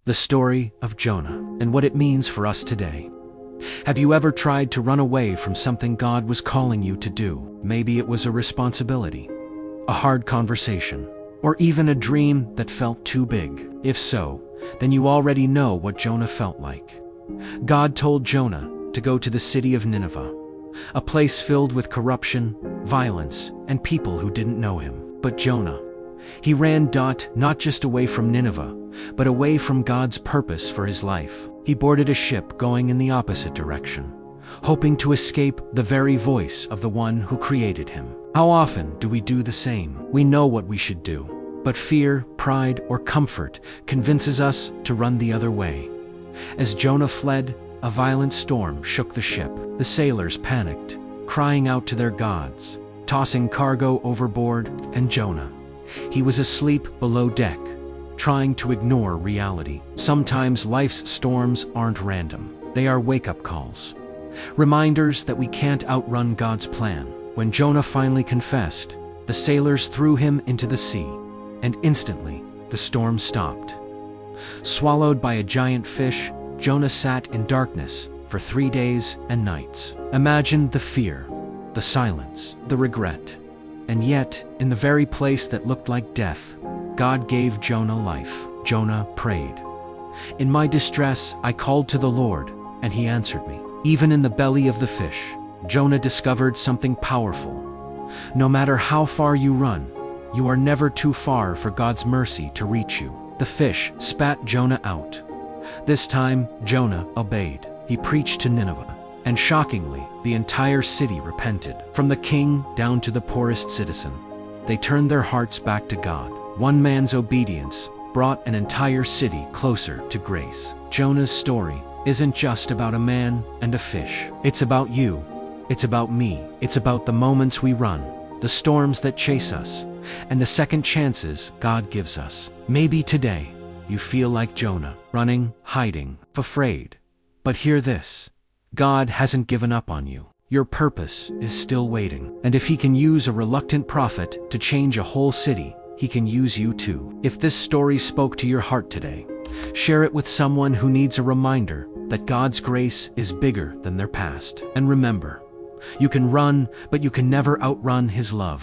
The story of Jonah and what it means for us today. Have you ever tried to run away from something God was calling you to do? Maybe it was a responsibility, a hard conversation, or even a dream that felt too big. If so, then you already know what Jonah felt like. God told Jonah to go to the city of Nineveh, a place filled with corruption, violence, and people who didn't know him. But Jonah, he ran not just away from Nineveh, but away from God's purpose for his life. He boarded a ship going in the opposite direction, hoping to escape the very voice of the one who created him. How often do we do the same? We know what we should do, but fear, pride, or comfort convinces us to run the other way. As Jonah fled, a violent storm shook the ship. The sailors panicked, crying out to their gods, tossing cargo overboard, and Jonah, he was asleep below deck, trying to ignore reality. Sometimes life's storms aren't random. They are wake-up calls, reminders that we can't outrun God's plan. When Jonah finally confessed, the sailors threw him into the sea, and instantly the storm stopped. Swallowed by a giant fish, Jonah sat in darkness for 3 days and nights. Imagine the fear, the silence, the regret. And yet, in the very place that looked like death, God gave Jonah life. Jonah prayed. "In my distress, I called to the Lord, and he answered me." Even in the belly of the fish, Jonah discovered something powerful. No matter how far you run, you are never too far for God's mercy to reach you. The fish spat Jonah out. This time, Jonah obeyed. He preached to Nineveh, and shockingly, the entire city repented. From the king down to the poorest citizen, they turned their hearts back to God. One man's obedience brought an entire city closer to grace. Jonah's story isn't just about a man and a fish. It's about you. It's about me. It's about the moments we run, the storms that chase us, and the second chances God gives us. Maybe today, you feel like Jonah, running, hiding, afraid. But hear this. God hasn't given up on you. Your purpose is still waiting. And if he can use a reluctant prophet to change a whole city, he can use you too. If this story spoke to your heart today, share it with someone who needs a reminder that God's grace is bigger than their past. And remember, you can run, but you can never outrun his love.